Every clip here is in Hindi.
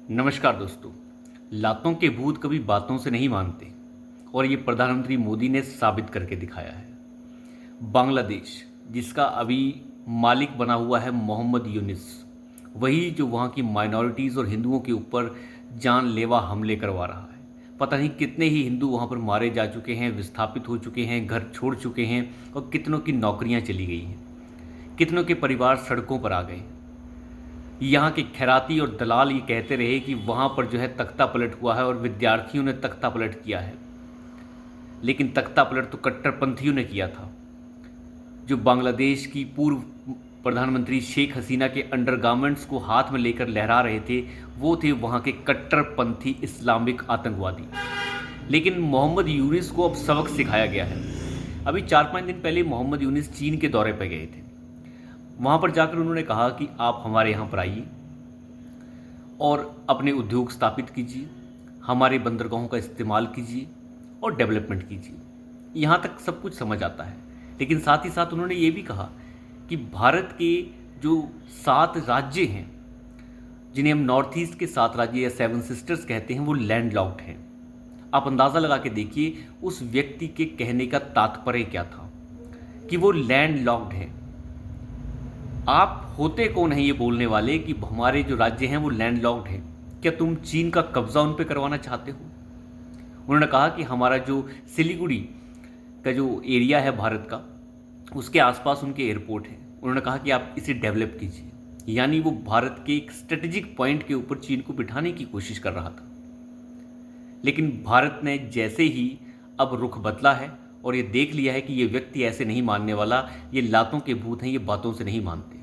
नमस्कार दोस्तों। लातों के भूत कभी बातों से नहीं मानते और ये प्रधानमंत्री मोदी ने साबित करके दिखाया है। बांग्लादेश जिसका अभी मालिक बना हुआ है मोहम्मद यूनिस, वही जो वहाँ की माइनॉरिटीज़ और हिंदुओं के ऊपर जानलेवा हमले करवा रहा है। पता नहीं कितने ही हिंदू वहाँ पर मारे जा चुके हैं, विस्थापित हो चुके हैं, घर छोड़ चुके हैं और कितनों की नौकरियाँ चली गई हैं, कितनों के परिवार सड़कों पर आ गए। यहाँ के खैराती और दलाल ये कहते रहे कि वहाँ पर जो है तख्ता पलट हुआ है और विद्यार्थियों ने तख्ता पलट किया है, लेकिन तख्ता पलट तो कट्टरपंथियों ने किया था। जो बांग्लादेश की पूर्व प्रधानमंत्री शेख हसीना के अंडरगारमेंट्स को हाथ में लेकर लहरा रहे थे, वो थे वहाँ के कट्टरपंथी इस्लामिक आतंकवादी। लेकिन मोहम्मद यूनिस को अब सबक सिखाया गया है। अभी 4-5 दिन पहले मोहम्मद यूनिस चीन के दौरे पर गए थे। वहाँ पर जाकर उन्होंने कहा कि आप हमारे यहाँ पर आइए और अपने उद्योग स्थापित कीजिए, हमारे बंदरगाहों का इस्तेमाल कीजिए और डेवलपमेंट कीजिए। यहाँ तक सब कुछ समझ आता है, लेकिन साथ ही साथ उन्होंने ये भी कहा कि भारत के जो 7 राज्य हैं, जिन्हें हम नॉर्थ ईस्ट के 7 राज्य या 7 सिस्टर्स कहते हैं, वो लैंड लॉक्ड हैं। आप अंदाज़ा लगा के देखिए उस व्यक्ति के कहने का तात्पर्य क्या था कि वो लैंड लॉक्ड है। आप होते कौन हैं ये बोलने वाले कि हमारे जो राज्य हैं वो लैंड लॉक्ड हैं? क्या तुम चीन का कब्जा उन पर करवाना चाहते हो? उन्होंने कहा कि हमारा जो सिलीगुड़ी का जो एरिया है भारत का, उसके आसपास उनके एयरपोर्ट हैं। उन्होंने कहा कि आप इसे डेवलप कीजिए, यानी वो भारत के एक स्ट्रेटेजिक पॉइंट के ऊपर चीन को बिठाने की कोशिश कर रहा था। लेकिन भारत ने जैसे ही अब रुख बदला है और ये देख लिया है कि ये व्यक्ति ऐसे नहीं मानने वाला, ये लातों के भूत हैं, ये बातों से नहीं मानते,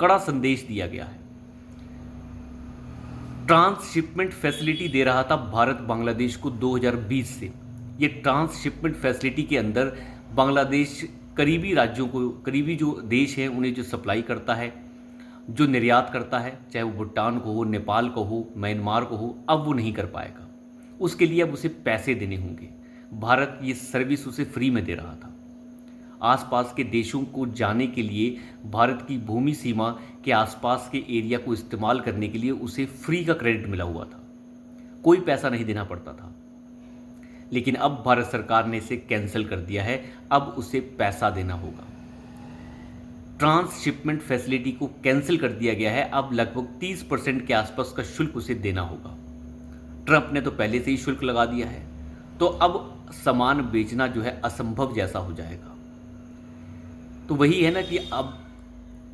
कड़ा संदेश दिया गया है। ट्रांसशिपमेंट फैसिलिटी दे रहा था भारत बांग्लादेश को 2020 से। ये ट्रांसशिपमेंट फैसिलिटी के अंदर बांग्लादेश करीबी राज्यों को, करीबी जो देश हैं उन्हें जो सप्लाई करता है, जो निर्यात करता है, चाहे वो भूटान को हो, नेपाल को हो, म्यांमार को हो, अब वो नहीं कर पाएगा। उसके लिए अब उसे पैसे देने होंगे। भारत ये सर्विस उसे फ्री में दे रहा था। आसपास के देशों को जाने के लिए भारत की भूमि सीमा के आसपास के एरिया को इस्तेमाल करने के लिए उसे फ्री का क्रेडिट मिला हुआ था, कोई पैसा नहीं देना पड़ता था। लेकिन अब भारत सरकार ने इसे कैंसिल कर दिया है, अब उसे पैसा देना होगा। ट्रांसशिपमेंट फैसिलिटी को कैंसिल कर दिया गया है। अब लगभग 30% के आसपास का शुल्क उसे देना होगा। ट्रंप ने तो पहले से ही शुल्क लगा दिया है, तो अब सामान बेचना जो है असंभव जैसा हो जाएगा। तो वही है ना कि अब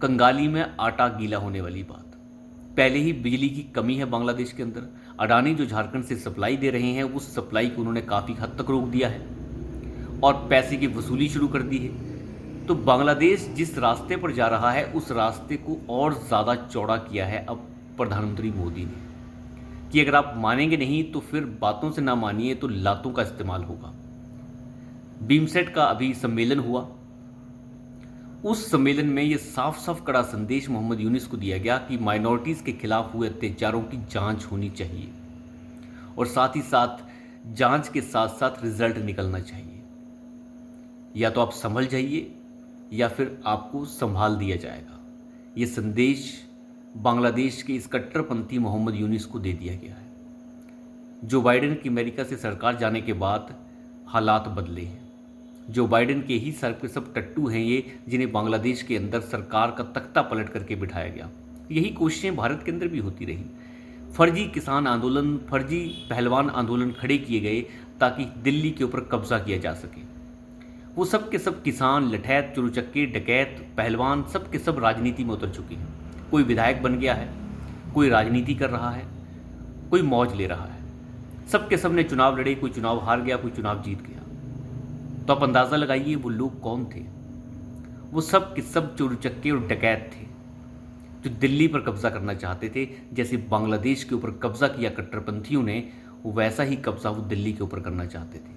कंगाली में आटा गीला होने वाली बात। पहले ही बिजली की कमी है बांग्लादेश के अंदर। अडानी जो झारखंड से सप्लाई दे रहे हैं, उस सप्लाई को उन्होंने काफ़ी हद तक रोक दिया है और पैसे की वसूली शुरू कर दी है। तो बांग्लादेश जिस रास्ते पर जा रहा है, उस रास्ते को और ज़्यादा चौड़ा किया है अब प्रधानमंत्री मोदी ने, कि अगर आप मानेंगे नहीं तो फिर बातों से ना मानिए तो लातों का इस्तेमाल होगा। बीमसेट का अभी सम्मेलन हुआ, उस सम्मेलन में ये साफ साफ कड़ा संदेश मोहम्मद यूनिस को दिया गया कि माइनॉरिटीज़ के खिलाफ हुए अत्याचारों की जांच होनी चाहिए और साथ ही साथ जांच के साथ साथ रिजल्ट निकलना चाहिए। या तो आप संभल जाइए या फिर आपको संभाल दिया जाएगा। ये संदेश बांग्लादेश के इस कट्टरपंथी मोहम्मद यूनिस को दे दिया गया है। जो बाइडेन की अमेरिका से सरकार जाने के बाद हालात बदले हैं। जो बाइडेन के ही सर के सब टट्टू हैं ये, जिन्हें बांग्लादेश के अंदर सरकार का तख्ता पलट करके बिठाया गया। यही कोशिशें भारत के अंदर भी होती रही। फर्जी किसान आंदोलन, फर्जी पहलवान आंदोलन खड़े किए गए ताकि दिल्ली के ऊपर कब्जा किया जा सके। वो सब के सब किसान, लठैत, चुरुचक्के, डकैत, पहलवान सब के सब राजनीति में उतर चुके हैं। कोई विधायक बन गया है, कोई राजनीति कर रहा है, कोई मौज ले रहा है। सब के सब ने चुनाव लड़े, कोई चुनाव हार गया, कोई चुनाव जीत गया। तो आप अंदाज़ा लगाइए वो लोग कौन थे। वो सब के सब चोरचक्के और डकैत थे जो दिल्ली पर कब्जा करना चाहते थे। जैसे बांग्लादेश के ऊपर कब्जा किया कट्टरपंथियों ने, वैसा ही कब्जा वो दिल्ली के ऊपर करना चाहते थे।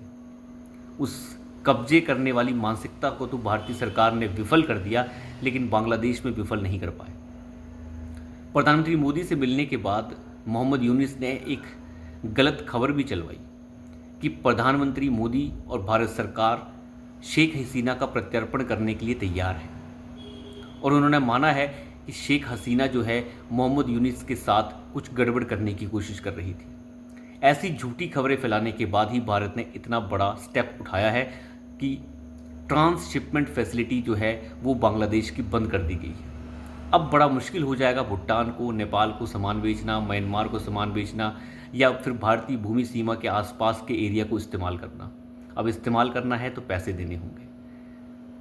उस कब्जे करने वाली मानसिकता को तो भारतीय सरकार ने विफल कर दिया, लेकिन बांग्लादेश में विफल नहीं कर पाए। प्रधानमंत्री मोदी से मिलने के बाद मोहम्मद यूनिस ने एक गलत खबर भी चलवाई कि प्रधानमंत्री मोदी और भारत सरकार शेख हसीना का प्रत्यर्पण करने के लिए तैयार है और उन्होंने माना है कि शेख हसीना जो है मोहम्मद यूनिस के साथ कुछ गड़बड़ करने की कोशिश कर रही थी। ऐसी झूठी खबरें फैलाने के बाद ही भारत ने इतना बड़ा स्टेप उठाया है कि ट्रांसशिपमेंट फैसिलिटी जो है वो बांग्लादेश की बंद कर दी गई है। अब बड़ा मुश्किल हो जाएगा भूटान को, नेपाल को सामान बेचना, म्यांमार को सामान बेचना, या फिर भारतीय भूमि सीमा के आसपास के एरिया को इस्तेमाल करना। अब इस्तेमाल करना है तो पैसे देने होंगे,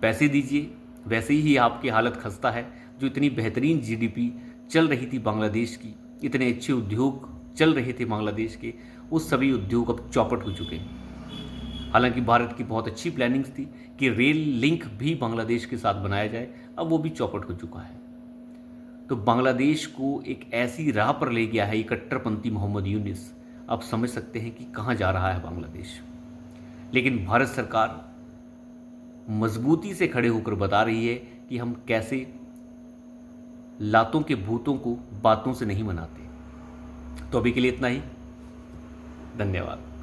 पैसे दीजिए। वैसे ही आपकी हालत खस्ता है। जो इतनी बेहतरीन जीडीपी चल रही थी बांग्लादेश की, इतने अच्छे उद्योग चल रहे थे बांग्लादेश के, वो सभी उद्योग अब चौपट हो चुके हैं। हालांकि भारत की बहुत अच्छी प्लानिंग्स थी कि रेल लिंक भी बांग्लादेश के साथ बनाया जाए, अब वो भी चौपट हो चुका है। तो बांग्लादेश को एक ऐसी राह पर ले गया है ये कट्टरपंथी मोहम्मद यूनिस। आप समझ सकते हैं कि कहाँ जा रहा है बांग्लादेश। लेकिन भारत सरकार मजबूती से खड़े होकर बता रही है कि हम कैसे लातों के भूतों को बातों से नहीं मनाते। तो अभी के लिए इतना ही। धन्यवाद।